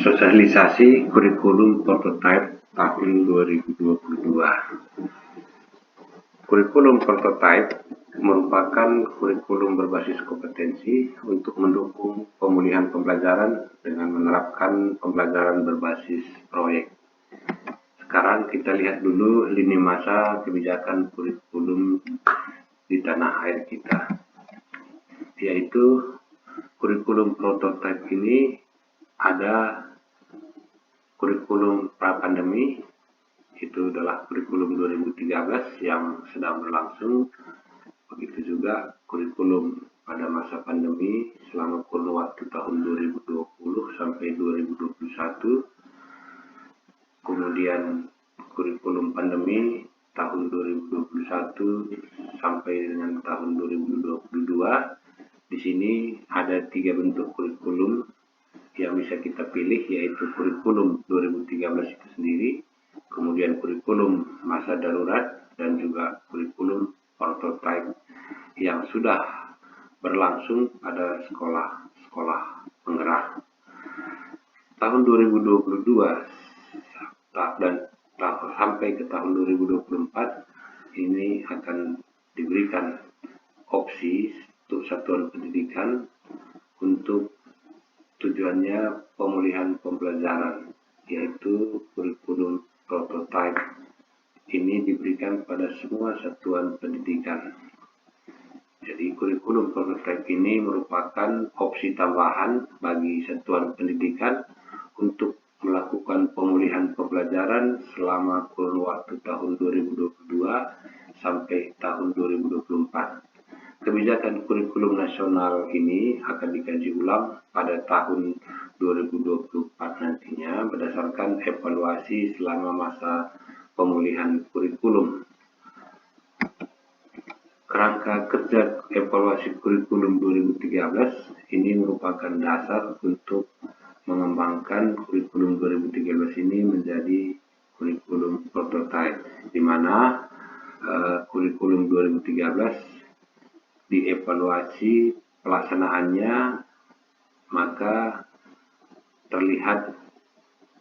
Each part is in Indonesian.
Sosialisasi kurikulum prototipe tahun 2022. Kurikulum prototipe merupakan kurikulum berbasis kompetensi untuk mendukung pemulihan pembelajaran dengan menerapkan pembelajaran berbasis proyek. Sekarang kita lihat dulu lini masa kebijakan kurikulum di tanah air kita, yaitu kurikulum prototipe ini ada kurikulum pra-pandemi, itu adalah kurikulum 2013 yang sedang berlangsung. Begitu juga kurikulum pada masa pandemi selama kurun waktu tahun 2020 sampai 2021. Kemudian kurikulum pandemi tahun 2021 sampai dengan tahun 2022. Di sini ada 3 bentuk kurikulum yang bisa kita pilih, yaitu kurikulum 2013 itu sendiri, kemudian kurikulum masa darurat, dan juga kurikulum prototipe yang sudah berlangsung pada sekolah-sekolah penggerak. Tahun 2022 dan sampai ke tahun 2024 ini akan diberikan opsi untuk satuan pendidikan untuk tujuannya pemulihan pembelajaran, yaitu kurikulum prototipe ini diberikan pada semua satuan pendidikan. Jadi kurikulum prototipe ini merupakan opsi tambahan bagi satuan pendidikan untuk melakukan pemulihan pembelajaran selama kurun waktu tahun 2022 sampai tahun 2024. Kebijakan kurikulum nasional ini akan dikaji ulang pada tahun 2024 nantinya berdasarkan evaluasi selama masa pemulihan kurikulum. Kerangka kerja evaluasi kurikulum 2013 ini merupakan dasar untuk mengembangkan kurikulum 2013 ini menjadi kurikulum prototipe, di mana kurikulum 2013 dievaluasi pelaksanaannya, maka terlihat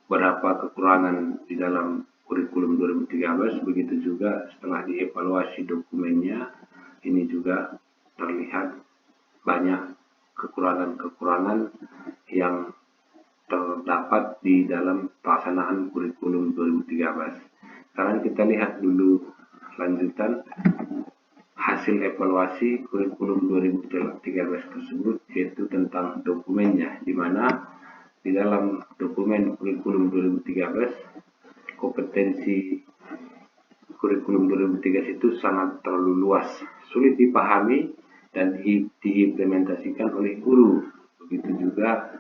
berapa kekurangan di dalam kurikulum 2013. Begitu juga setelah dievaluasi dokumennya, ini juga terlihat banyak kekurangan-kekurangan yang terdapat di dalam pelaksanaan kurikulum 2013. Sekarang kita lihat dulu lanjutan hasil evaluasi kurikulum 2013 tersebut, yaitu tentang dokumennya, di mana di dalam dokumen kurikulum 2013 kompetensi kurikulum 2013 itu sangat terlalu luas, sulit dipahami dan diimplementasikan oleh guru. Begitu juga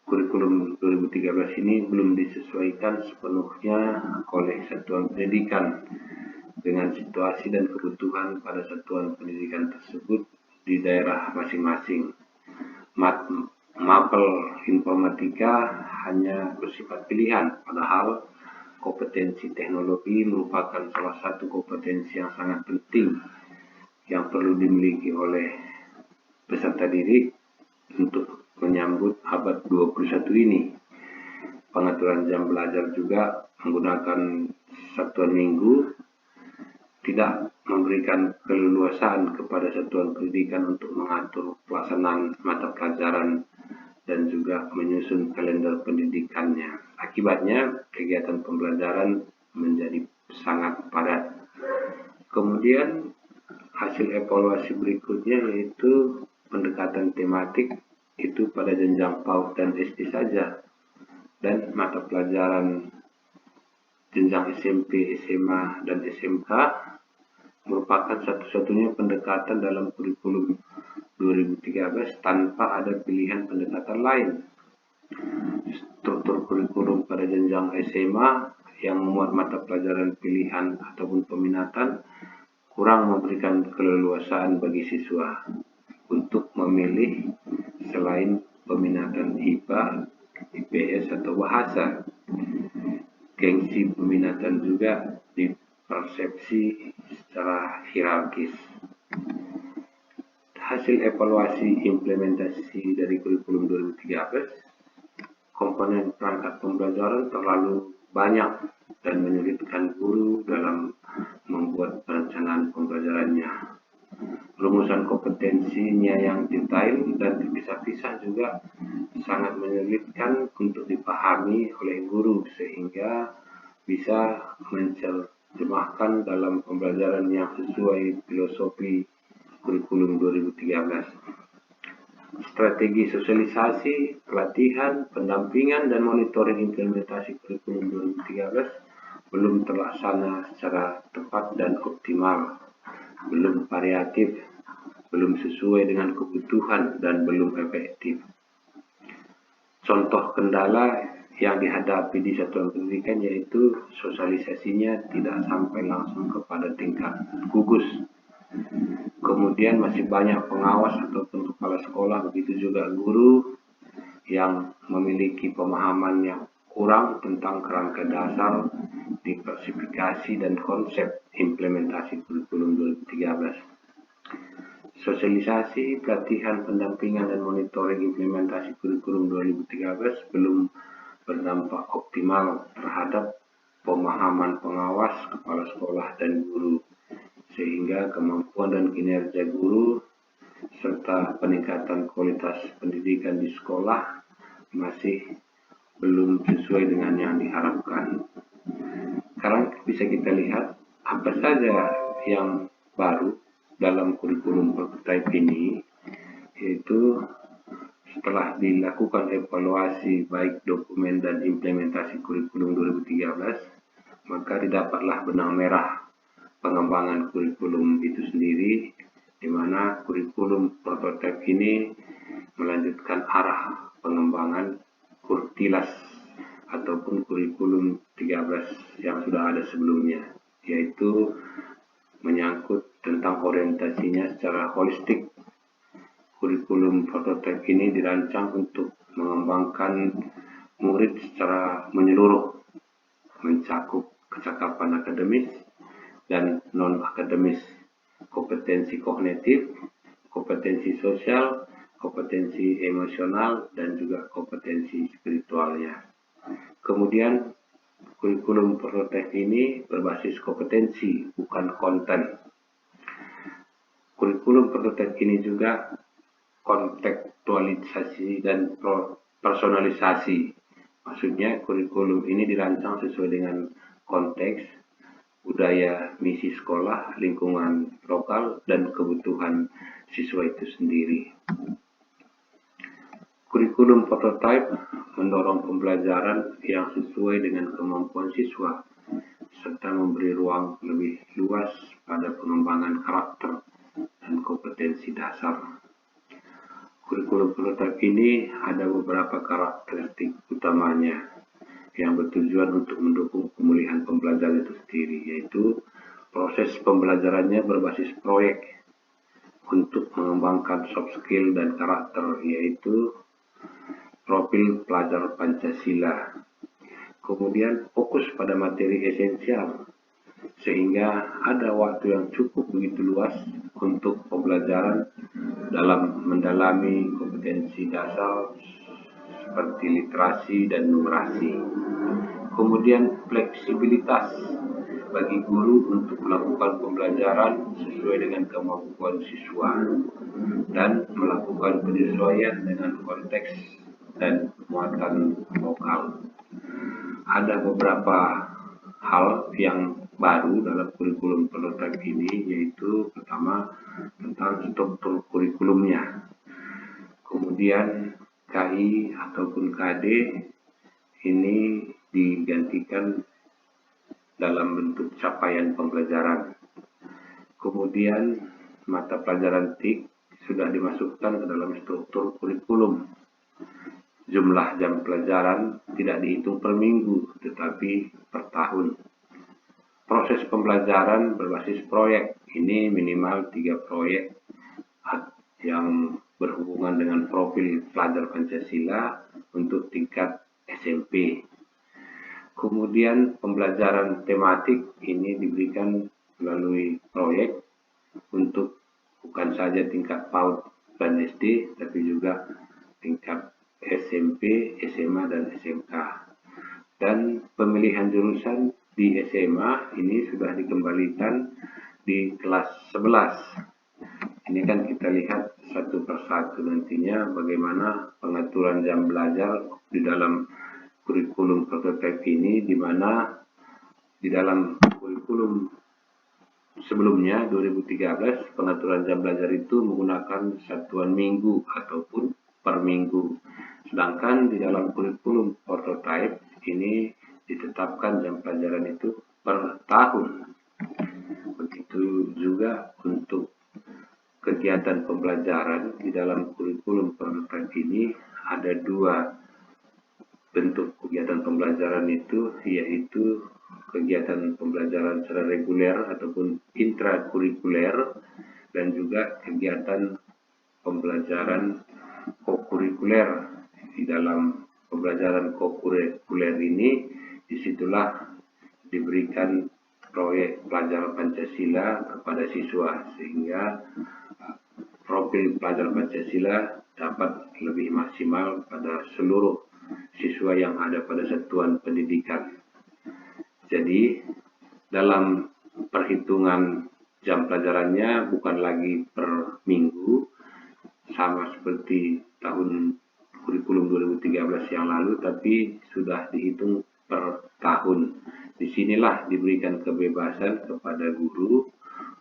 kurikulum 2013 ini belum disesuaikan sepenuhnya oleh satuan pendidikan dengan situasi dan kebutuhan pada satuan pendidikan tersebut di daerah masing-masing. Mapel informatika hanya bersifat pilihan, padahal kompetensi teknologi merupakan salah satu kompetensi yang sangat penting yang perlu dimiliki oleh peserta didik untuk menyambut abad 21 ini. Pengaturan jam belajar juga menggunakan satuan minggu tidak memberikan keleluasaan kepada satuan pendidikan untuk mengatur pelaksanaan mata pelajaran dan juga menyusun kalender pendidikannya. Akibatnya, kegiatan pembelajaran menjadi sangat padat. Kemudian, hasil evaluasi berikutnya yaitu pendekatan tematik itu pada jenjang PAUD dan SD saja, dan mata pelajaran jenjang SMP, SMA, dan SMK merupakan satu-satunya pendekatan dalam kurikulum 2013 tanpa ada pilihan pendekatan lain. Struktur kurikulum pada jenjang SMA yang memuat mata pelajaran pilihan ataupun peminatan kurang memberikan keleluasaan bagi siswa untuk memilih selain peminatan IPA, IPS, atau bahasa. Gengsi peminatan juga dipersepsi secara hierarkis. Hasil evaluasi implementasi dari kurikulum 2013, komponen perangkat pembelajaran terlalu banyak dan menyulitkan guru dalam membuat perencanaan pembelajarannya. Rumusan kompetensinya yang detail dan terpisah-pisah juga sangat menyulitkan untuk dipahami oleh guru, sehingga bisa menerjemahkan dalam pembelajaran yang sesuai filosofi kurikulum 2013. Strategi sosialisasi, pelatihan, pendampingan, dan monitoring implementasi kurikulum 2013 belum terlaksana secara tepat dan optimal, belum variatif, belum sesuai dengan kebutuhan, dan belum efektif. Contoh kendala yang dihadapi di satuan pendidikan yaitu sosialisasinya tidak sampai langsung kepada tingkat gugus. Kemudian masih banyak pengawas ataupun kepala sekolah, begitu juga guru yang memiliki pemahaman yang kurang tentang kerangka dasar, diversifikasi, dan konsep implementasi kurikulum 2013. Sosialisasi, pelatihan, pendampingan, dan monitoring implementasi kurikulum 2013 belum berdampak optimal terhadap pemahaman pengawas, kepala sekolah, dan guru, sehingga kemampuan dan kinerja guru serta peningkatan kualitas pendidikan di sekolah masih belum sesuai dengan yang diharapkan. Sekarang bisa kita lihat apa saja yang baru dalam kurikulum prototype ini, yaitu setelah dilakukan evaluasi baik dokumen dan implementasi kurikulum 2013, maka didapatlah benang merah pengembangan kurikulum itu sendiri, di mana kurikulum prototipe ini melanjutkan arah pengembangan kurtilas ataupun kurikulum 13 yang sudah ada sebelumnya, yaitu menyangkut tentang orientasinya secara holistik. Kurikulum prototipe ini dirancang untuk mengembangkan murid secara menyeluruh, mencakup kecakapan akademis dan non-akademis, kompetensi kognitif, kompetensi sosial, kompetensi emosional, dan juga kompetensi spiritualnya. Kemudian, kurikulum prototipe ini berbasis kompetensi, bukan konten. Kurikulum prototipe ini juga kontekstualisasi dan personalisasi. Maksudnya, kurikulum ini dirancang sesuai dengan konteks, budaya, misi sekolah, lingkungan lokal, dan kebutuhan siswa itu sendiri. Kurikulum prototipe mendorong pembelajaran yang sesuai dengan kemampuan siswa, serta memberi ruang lebih luas pada pengembangan karakter dan kompetensi dasar. Kurikulum prototipe ini ada beberapa karakteristik utamanya yang bertujuan untuk mendukung pemulihan pembelajaran itu sendiri, yaitu proses pembelajarannya berbasis proyek untuk mengembangkan soft skill dan karakter, yaitu profil pelajar Pancasila. Kemudian fokus pada materi esensial, sehingga ada waktu yang cukup begitu luas untuk pembelajaran dalam mendalami kompetensi dasar seperti literasi dan numerasi. Kemudian fleksibilitas bagi guru untuk melakukan pembelajaran sesuai dengan kemampuan siswa dan melakukan penyesuaian dengan konteks dan muatan lokal. Ada beberapa hal yang baru dalam kurikulum prototipe ini, yaitu pertama tentang struktur kurikulumnya. Kemudian KI ataupun KD ini digantikan dalam bentuk capaian pembelajaran. Kemudian mata pelajaran TIK sudah dimasukkan ke dalam struktur kurikulum. Jumlah jam pelajaran tidak dihitung per minggu, tetapi per tahun. Proses pembelajaran berbasis proyek, ini minimal 3 proyek yang berhubungan dengan profil pelajar Pancasila untuk tingkat SMP. Kemudian pembelajaran tematik ini diberikan melalui proyek untuk bukan saja tingkat PAUD dan SD, tapi juga tingkat SMP, SMA, dan SMK. Dan pemilihan jurusan di SMA ini sudah dikembalikan di kelas 11. Ini kan kita lihat satu persatu nantinya bagaimana pengaturan jam belajar di dalam kurikulum prototipe ini, di mana di dalam kurikulum sebelumnya 2013 pengaturan jam belajar itu menggunakan satuan minggu ataupun per minggu. Sedangkan di dalam kurikulum prototipe ini ditetapkan jam pelajaran itu per tahun. Begitu juga untuk kegiatan pembelajaran di dalam kurikulum prototipe ini ada dua bentuk kegiatan pembelajaran itu, yaitu kegiatan pembelajaran secara reguler ataupun intrakurikuler dan juga kegiatan pembelajaran kokurikuler. Di dalam pembelajaran kokurikuler ini disitulah diberikan proyek pelajaran Pancasila kepada siswa sehingga profil pelajar Pancasila dapat lebih maksimal pada seluruh siswa yang ada pada satuan pendidikan. Jadi dalam perhitungan jam pelajarannya bukan lagi per minggu sama seperti tahun kurikulum 2013 yang lalu, tapi sudah dihitung per tahun. Disinilah diberikan kebebasan kepada guru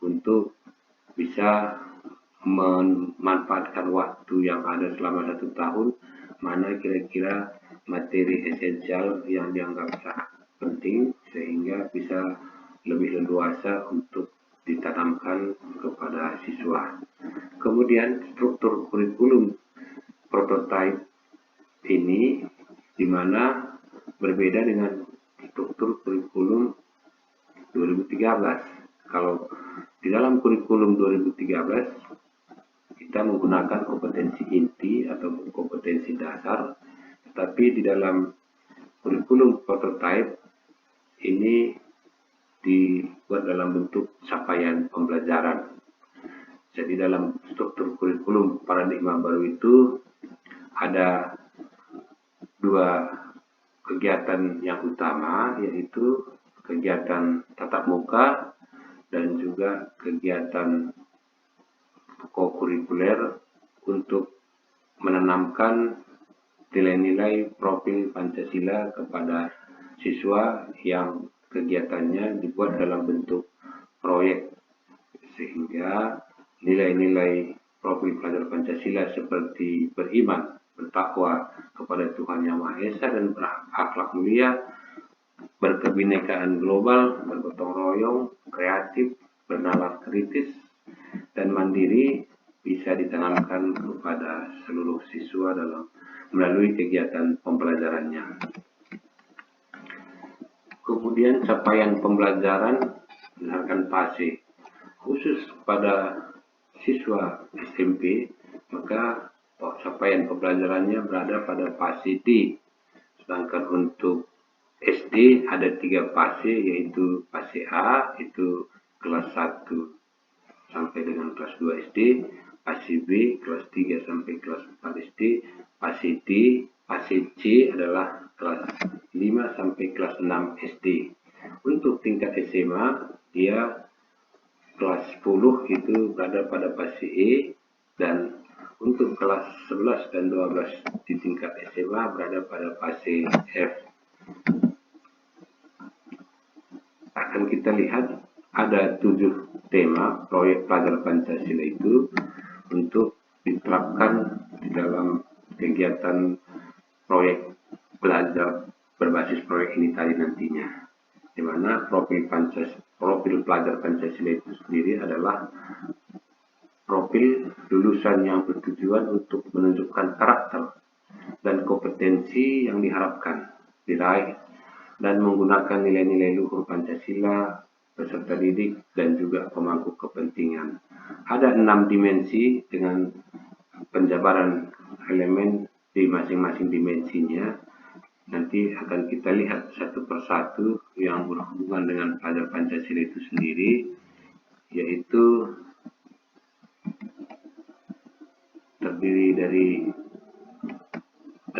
untuk bisa memanfaatkan waktu yang ada selama 1 tahun, mana kira-kira materi esensial yang dianggap sangat penting sehingga bisa lebih leluasa untuk ditanamkan kepada siswa. Kemudian struktur kurikulum prototipe ini di mana berbeda dengan struktur kurikulum 2013. Kalau di dalam kurikulum 2013 kita menggunakan kompetensi inti atau kompetensi dasar, tetapi di dalam kurikulum prototipe ini dibuat dalam bentuk capaian pembelajaran. Jadi dalam struktur kurikulum paradigma baru itu ada dua kegiatan yang utama, yaitu kegiatan tatap muka dan juga kegiatan kokurikuler untuk menanamkan nilai-nilai profil Pancasila kepada siswa yang kegiatannya dibuat dalam bentuk proyek, sehingga nilai-nilai profil pelajar Pancasila seperti beriman, bertakwa kepada Tuhan Yang Maha Esa dan berakhlak mulia, berkebinekaan global, bergotong royong, kreatif, bernalar kritis, dan mandiri bisa ditanamkan kepada seluruh siswa dalam melalui kegiatan pembelajarannya. Kemudian capaian pembelajaran berdasarkan PASE. Khusus pada siswa SMP, maka capaian pembelajarannya berada pada PASE D. Sedangkan untuk SD ada 3 PASE, yaitu PASE A, itu kelas 1 sampai dengan kelas 2 SD, PASE B, kelas 3 sampai kelas 4 SD, PASE D, PASE C adalah kelas 5 sampai kelas 6 SD. Untuk tingkat SMA, dia kelas 10 itu berada pada PASE E, dan untuk kelas 11 dan 12 di tingkat SMA berada pada PASE F. Akan kita lihat ada 7 tema proyek pelajar Pancasila itu untuk diterapkan di dalam kegiatan proyek belajar berbasis proyek ini tadi nantinya, di mana profil pelajar Pancasila itu sendiri adalah profil lulusan yang bertujuan untuk menunjukkan karakter dan kompetensi yang diharapkan diraih dan menggunakan nilai-nilai luhur Pancasila, peserta didik, dan juga pemangku kepentingan. Ada 6 dimensi dengan penjabaran elemen di masing-masing dimensinya. Nanti akan kita lihat satu persatu yang berhubungan dengan pelajar Pancasila itu sendiri, yaitu terdiri dari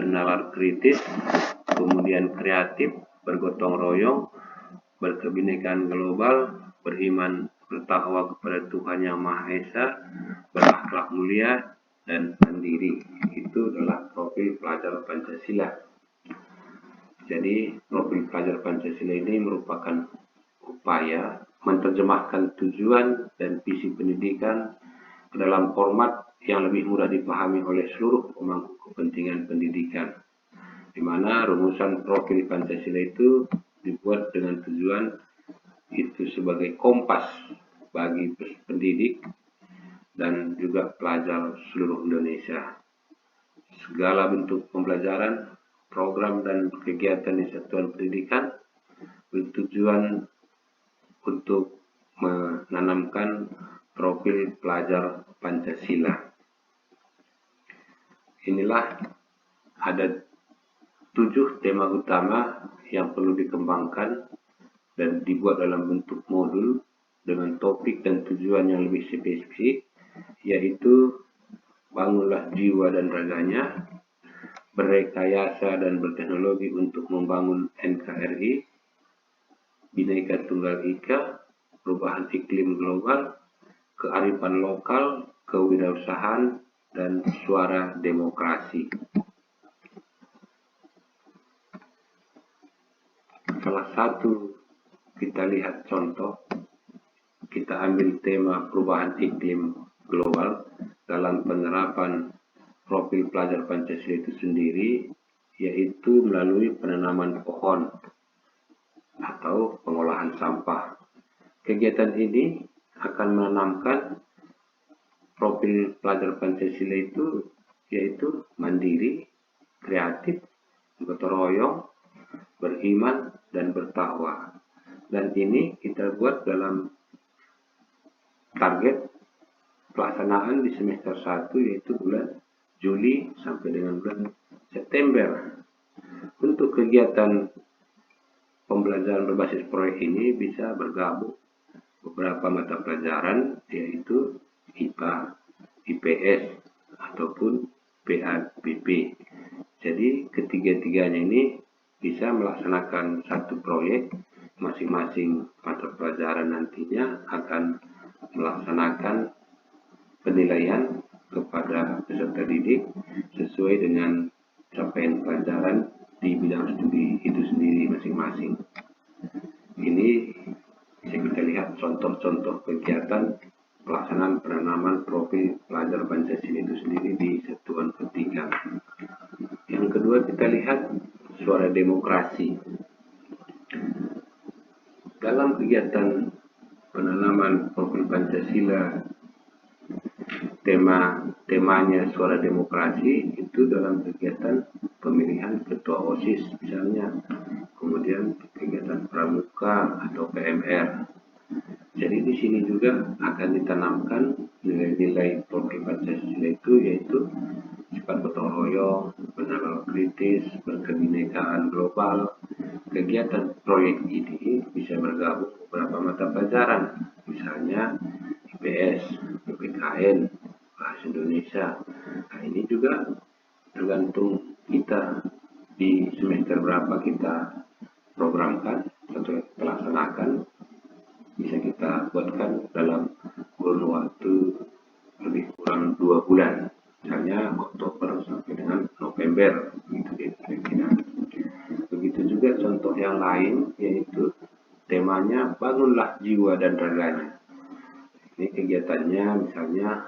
bernalar kritis, kemudian kreatif, bergotong royong, berkebinekaan global, beriman bertakwa kepada Tuhan Yang Maha Esa, berakhlak mulia, dan mandiri. Itu adalah profil pelajar Pancasila. Jadi profil pelajar Pancasila ini merupakan upaya menerjemahkan tujuan dan visi pendidikan ke dalam format yang lebih mudah dipahami oleh seluruh pemangku kepentingan pendidikan, di mana rumusan profil Pancasila itu dibuat dengan tujuan itu sebagai kompas bagi pendidik dan juga pelajar seluruh Indonesia. Segala bentuk pembelajaran, program dan kegiatan di satuan pendidikan bertujuan untuk menanamkan profil pelajar Pancasila. Inilah ada 7 tema utama yang perlu dikembangkan dan dibuat dalam bentuk modul dengan topik dan tujuan yang lebih spesifik, yaitu bangunlah jiwa dan raganya, berrekayasa dan berteknologi untuk membangun NKRI, Bhinneka Tunggal Ika, perubahan iklim global, kearifan lokal, kewirausahaan, dan suara demokrasi. Salah satu kita lihat contoh, kita ambil tema perubahan iklim global dalam penerapan profil pelajar Pancasila itu sendiri, yaitu melalui penanaman pohon atau pengolahan sampah. Kegiatan ini akan menanamkan profil pelajar Pancasila itu yaitu mandiri, kreatif, gotong royong, beriman, dan bertakwa. Dan ini kita buat dalam target pelaksanaan di semester 1, yaitu bulan Juli sampai dengan bulan September. Untuk kegiatan pembelajaran berbasis proyek ini bisa bergabung beberapa mata pelajaran, yaitu IPA, IPS, ataupun PABP. Jadi ketiga-tiganya ini bisa melaksanakan satu proyek. Masing-masing mata pelajaran nantinya akan melaksanakan penilaian kepada peserta didik sesuai dengan capaian pelajaran di bidang studi itu sendiri masing-masing. Ini bisa kita lihat contoh-contoh kegiatan pelaksanaan penanaman profil pelajar Pancasila itu sendiri di satuan pendidikan. Yang kedua, kita lihat suara demokrasi. Dalam kegiatan penanaman profil Pancasila, temanya suara demokrasi itu dalam kegiatan pemilihan ketua OSIS misalnya, kemudian kegiatan pramuka atau PMR. Jadi di sini juga akan ditanamkan nilai-nilai profil Pancasila itu, yaitu sifat gotong royong, bernalar kritis, berkebinekaan global. Kegiatan proyek ini bisa bergabung beberapa mata pelajaran, misalnya IPS, PPKN, Bahasa Indonesia. Nah, ini juga tergantung kita di semester berapa kita programkan atau laksanakan. Bisa kita buatkan dalam kurun waktu lebih kurang 2 bulan, misalnya Oktober sampai dengan November, gitu kira-kira. Begitu juga contoh yang lain, yaitu temanya bangunlah jiwa dan raganya. Ini kegiatannya misalnya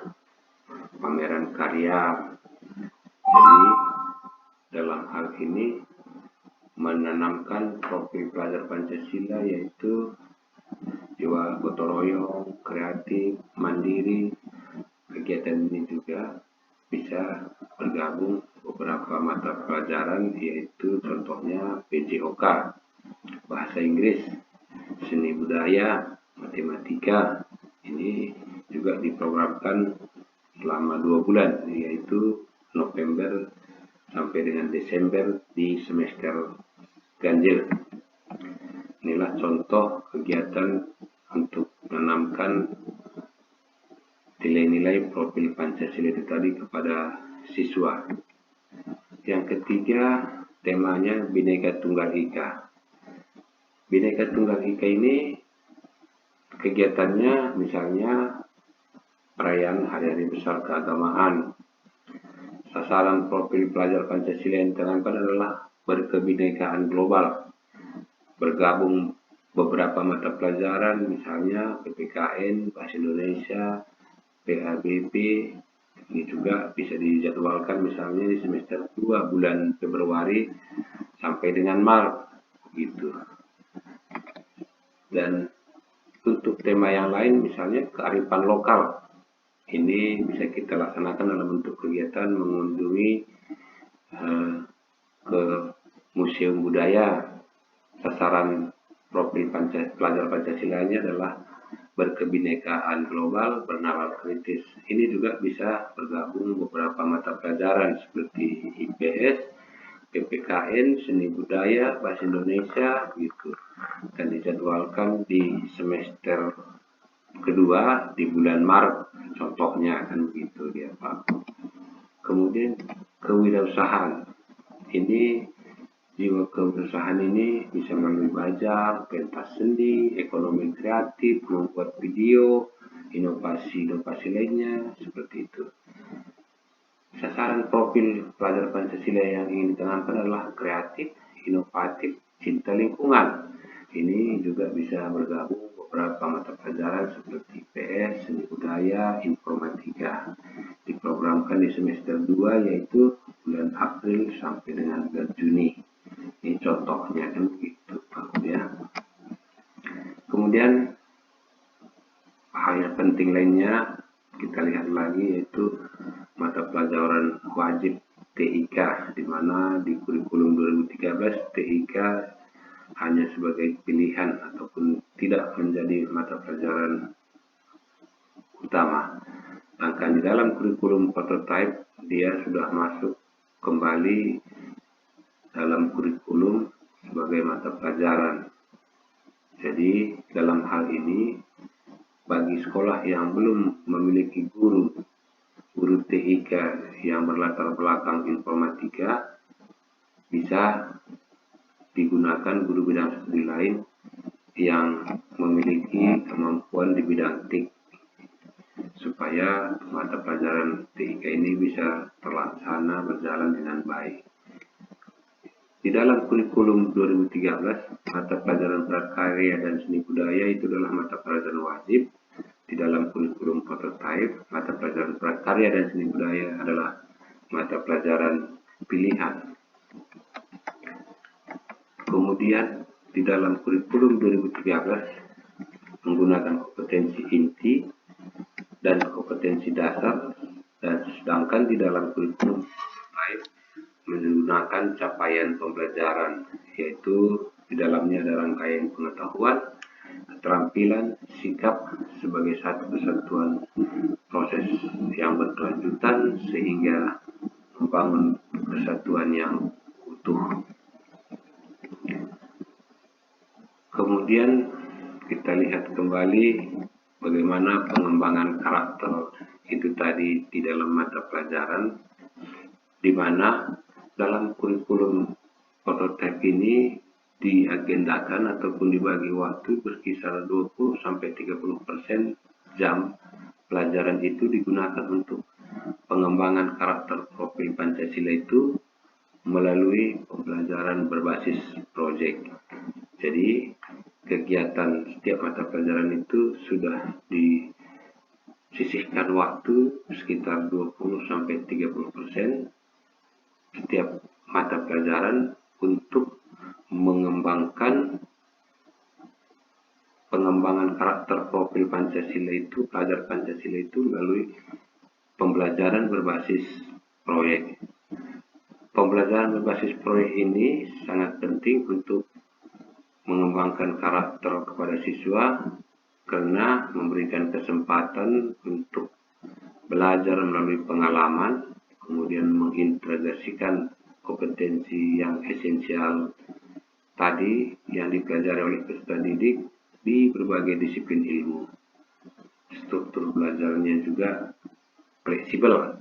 pameran karya. Jadi dalam hal ini menanamkan profil pelajar Pancasila, yaitu jiwa gotong royong, kreatif, mandiri. Kegiatan ini juga bisa bergabung beberapa mata pelajaran, yaitu contohnya PJOK, bahasa Inggris, seni budaya, matematika. Ini juga diprogramkan selama 2 bulan, yaitu November sampai dengan Desember di semester ganjil. Inilah contoh kegiatan untuk menanamkan nilai-nilai profil Pancasila itu tadi kepada siswa. Yang ketiga, temanya Bhinneka Tunggal Ika. Bhinneka Tunggal Ika ini kegiatannya misalnya perayaan hari-hari besar keagamaan. Sasaran profil pelajar Pancasila yang ditanamkan adalah berkebinekaan global. Bergabung beberapa mata pelajaran, misalnya PPKN, Bahasa Indonesia, PABP. Ini juga bisa dijadwalkan misalnya di semester 2 bulan Februari sampai dengan Maret gitu. Dan untuk tema yang lain misalnya kearifan lokal. Ini bisa kita laksanakan dalam bentuk kegiatan mengunjungi ke museum budaya. Sasaran profil pelajar Pancasila-nya adalah berkebinekaan global, bernalar kritis. Ini juga bisa bergabung beberapa mata pelajaran seperti IPS, PPKN, Seni Budaya, Bahasa Indonesia, gitu. Dan dijadwalkan di semester kedua di bulan Maret, contohnya kan begitu ya Pak. Kemudian kewirausahaan. Ini jiwa kewirausahaan ini bisa melalui belajar, pentas seni, ekonomi kreatif, membuat video, inovasi-inovasi lainnya seperti itu. Sasaran profil pelajar Pancasila yang ingin ditanamkan adalah kreatif, inovatif, cinta lingkungan. Ini juga bisa bergabung beberapa mata pelajaran seperti PS, Seni Budaya, Informatika. Diprogramkan di semester 2 yaitu bulan April sampai dengan bulan Juni. Ini contohnya kan begitu Pak ya. Kemudian hal yang penting lainnya kita lihat lagi yaitu mata pelajaran wajib TIK, di mana di kurikulum 2013 TIK hanya sebagai pilihan ataupun tidak menjadi mata pelajaran utama. Sedangkan di dalam kurikulum prototype dia sudah masuk kembali dalam kurikulum sebagai mata pelajaran. Jadi dalam hal ini bagi sekolah yang belum memiliki guru TIK yang berlatar belakang informatika, bisa digunakan guru bidang studi lain yang memiliki kemampuan di bidang TIK, supaya mata pelajaran TIK ini bisa terlaksana berjalan dengan baik. Di dalam kurikulum 2013, mata pelajaran prakarya dan seni budaya itu adalah mata pelajaran wajib. Di dalam kurikulum prototype, mata pelajaran prakarya dan seni budaya adalah mata pelajaran pilihan. Kemudian di dalam kurikulum 2013 menggunakan kompetensi inti dan kompetensi dasar, dan sedangkan di dalam kurikulum lain menggunakan capaian pembelajaran, yaitu di dalamnya ada rangkaian pengetahuan, keterampilan, sikap sebagai satu kesatuan proses yang berkelanjutan sehingga membangun kesatuan yang utuh. Kemudian kita lihat kembali bagaimana pengembangan karakter itu tadi di dalam mata pelajaran, di mana dalam kurikulum prototype ini diagendakan ataupun dibagi waktu berkisar 20-30% jam pelajaran itu digunakan untuk pengembangan karakter profil Pancasila itu melalui pembelajaran berbasis proyek. Jadi kegiatan setiap mata pelajaran itu sudah disisihkan waktu sekitar 20-30% setiap mata pelajaran untuk mengembangkan pengembangan karakter profil Pancasila itu, pelajar Pancasila itu melalui pembelajaran berbasis proyek. Pembelajaran berbasis proyek ini sangat penting untuk mengembangkan karakter kepada siswa karena memberikan kesempatan untuk belajar melalui pengalaman, kemudian mengintegrasikan kompetensi yang esensial tadi yang dipelajari oleh peserta didik di berbagai disiplin ilmu. Struktur belajarnya juga fleksibel.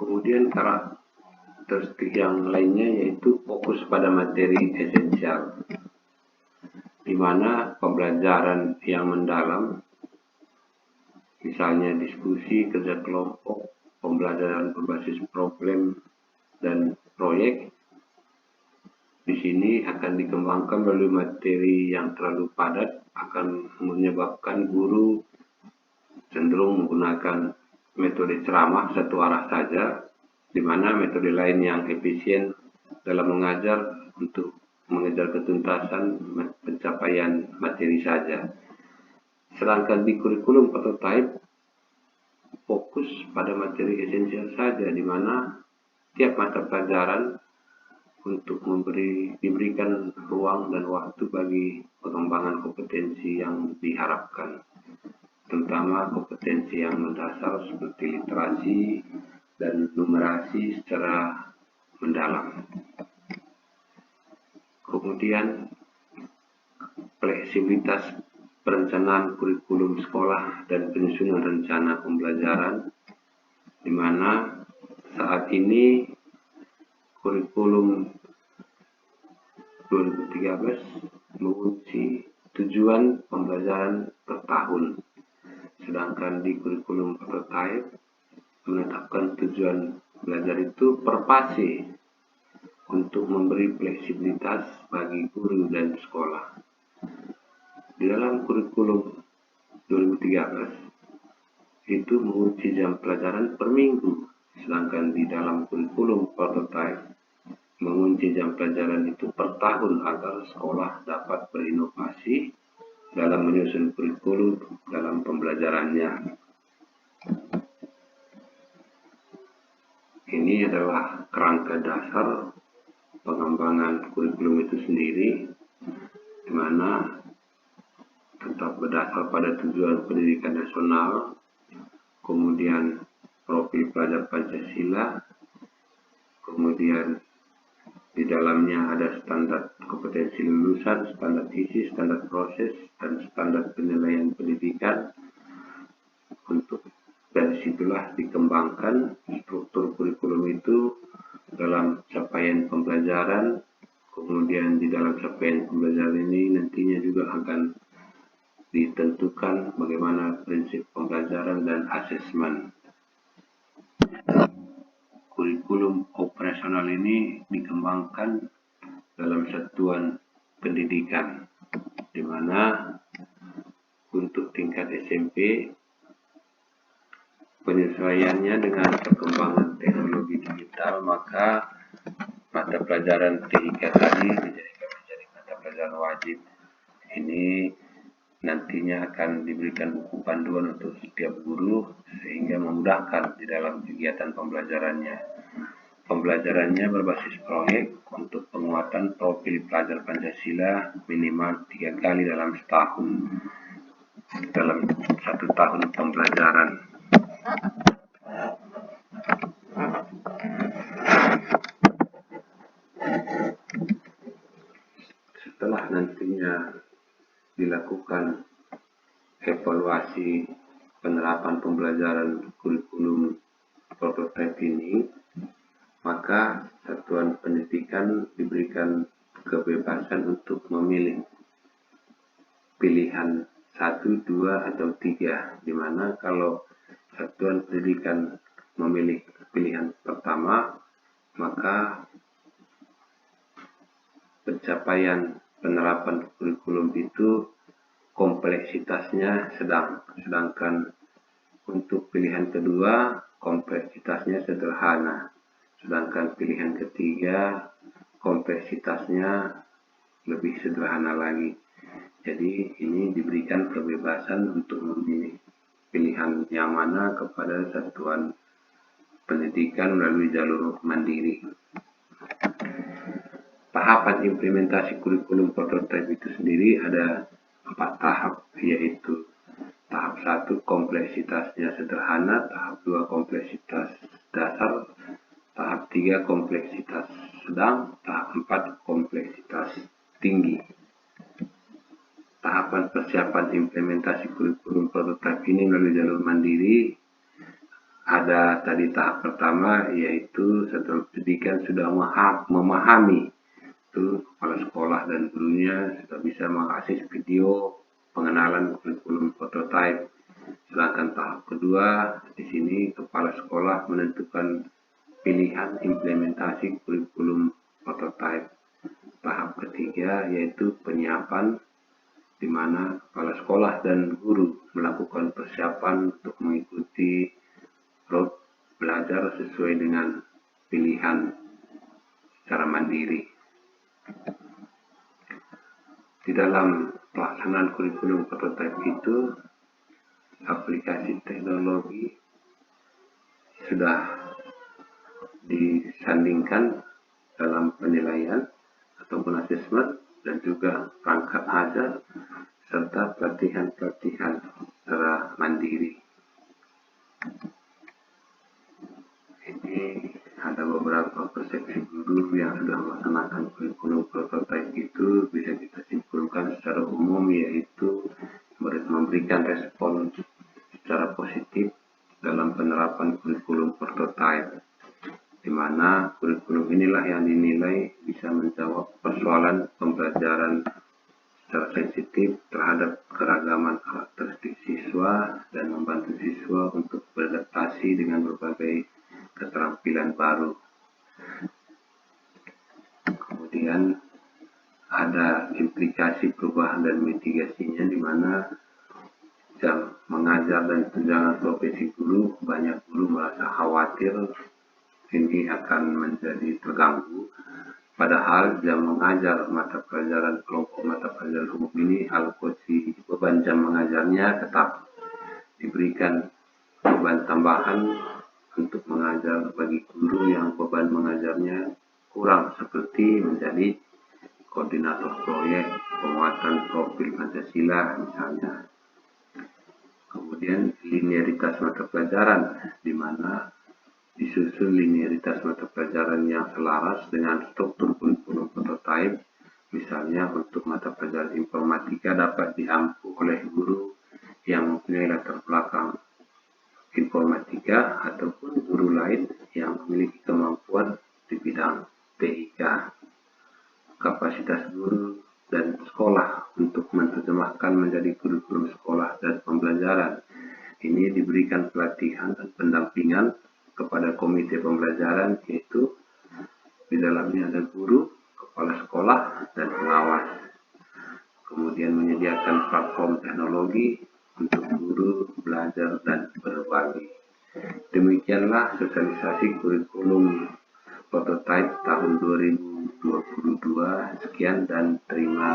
Kemudian karakteristik yang lainnya yaitu fokus pada materi esensial, di mana pembelajaran yang mendalam, misalnya diskusi, kerja kelompok, pembelajaran berbasis problem dan proyek, di sini akan dikembangkan melalui materi yang terlalu padat, akan menyebabkan guru cenderung menggunakan metode ceramah satu arah saja, di mana metode lain yang efisien dalam mengajar untuk mengejar ketuntasan pencapaian materi saja. Sedangkan di kurikulum prototype fokus pada materi esensial saja, di mana tiap mata pelajaran untuk diberikan ruang dan waktu bagi pengembangan kompetensi yang diharapkan, terutama kompetensi yang mendasar seperti literasi dan numerasi secara mendalam. Kemudian fleksibilitas perencanaan kurikulum sekolah dan penyusunan rencana pembelajaran, di mana saat ini kurikulum 2013 mengunci tujuan pembelajaran per tahun, sedangkan di kurikulum prototype menetapkan tujuan belajar itu per fase untuk memberi fleksibilitas bagi guru dan sekolah. Di dalam kurikulum 2013 itu mengunci jam pelajaran per minggu, sedangkan di dalam kurikulum prototype mengunci jam pelajaran itu per tahun agar sekolah dapat berinovasi dalam menyusun kurikulum dalam pembelajarannya. Ini adalah kerangka dasar pengembangan kurikulum itu sendiri, di mana tetap berdasar pada tujuan pendidikan nasional, kemudian profil pelajar Pancasila, kemudian di dalamnya ada standar kompetensi lulusan, standar isi, standar proses, dan standar penilaian pendidikan. Untuk dari situlah dikembangkan struktur kurikulum itu dalam capaian pembelajaran. Kemudian di dalam capaian pembelajaran ini nantinya juga akan ditentukan bagaimana prinsip pembelajaran dan asesmen. Kurikulum operasional ini dikembangkan dalam satuan pendidikan, di mana untuk tingkat SMP penyesuaiannya dengan perkembangan teknologi digital, maka mata pelajaran TIK tadi menjadi mata pelajaran wajib. Ini nantinya akan diberikan buku panduan untuk setiap guru sehingga memudahkan di dalam kegiatan pembelajarannya. Pembelajarannya berbasis proyek untuk penguatan profil pelajar Pancasila minimal 3 kali dalam setahun, dalam 1 tahun pembelajaran. Setelah nantinya dilakukan evaluasi penerapan pembelajaran kurikulum prototipe ini, maka satuan pendidikan diberikan kebebasan untuk memilih pilihan 1, 2, atau 3, di mana kalau satuan pendidikan memilih pilihan pertama, maka pencapaian penerapan kurikulum itu kompleksitasnya sedang, sedangkan untuk pilihan kedua kompleksitasnya sederhana, sedangkan pilihan ketiga kompleksitasnya lebih sederhana lagi. Jadi ini diberikan kebebasan untuk memilih pilihan yang mana kepada satuan pendidikan melalui jalur mandiri. Tahapan implementasi kurikulum prototipe itu sendiri ada 4 tahap, yaitu tahap 1 kompleksitasnya sederhana, tahap 2 kompleksitas dasar, tahap 3 kompleksitas sedang, tahap 4 kompleksitas tinggi. Tahapan persiapan implementasi kurikulum prototipe ini melalui jalur mandiri ada tadi tahap pertama, yaitu satuan pendidikan sudah memahami itu kepala sekolah dan gurunya sudah bisa mengakses video pengenalan kurikulum prototype. Sedangkan tahap kedua, di sini kepala sekolah menentukan pilihan implementasi kurikulum prototype. Tahap ketiga yaitu penyiapan, di mana kepala sekolah dan guru melakukan persiapan untuk mengikuti road belajar sesuai dengan pilihan secara mandiri. Di dalam pelaksanaan kurikulum prototype itu, aplikasi teknologi sudah disandingkan dalam penilaian ataupun asesmen dan juga perangkat ajar serta pelatihan-pelatihan secara mandiri. Ini ada beberapa persepsi guru yang sudah melaksanakan kurikulum prototype itu bisa kita simpulkan secara umum, yaitu memberikan respon secara positif dalam penerapan kurikulum prototype, di mana kurikulum inilah yang dinilai bisa menjawab persoalan pembelajaran secara sensitif terhadap keragaman karakteristik siswa dan membantu siswa untuk beradaptasi dengan berbagai keterampilan baru. Kemudian ada implikasi perubahan dan mitigasinya, di mana jam mengajar dan tunjangan profesi guru, banyak guru merasa khawatir ini akan menjadi terganggu. Padahal jam mengajar mata pelajaran kelompok mata pelajaran umum ini, alokasi beban jam mengajarnya tetap diberikan beban tambahan untuk mengajar bagi guru yang beban mengajarnya kurang, seperti menjadi koordinator proyek, penguatan profil Pancasila misalnya. Kemudian linearitas mata pelajaran, di mana disusun linearitas mata pelajaran yang selaras dengan struktur kurikulum prototype. Misalnya untuk mata pelajaran informatika dapat diampu oleh guru yang mempunyai latar belakang informatika ataupun guru lain yang memiliki kemampuan di bidang TIK. Kapasitas guru dan sekolah untuk menerjemahkan menjadi kurikulum sekolah dan pembelajaran ini diberikan pelatihan dan pendampingan kepada komite pembelajaran, yaitu di dalamnya ada guru, kepala sekolah, dan pengawas. Kemudian menyediakan platform teknologi untuk guru belajar dan berbagi. Demikianlah sosialisasi kurikulum prototype tahun 2022. Sekian dan terima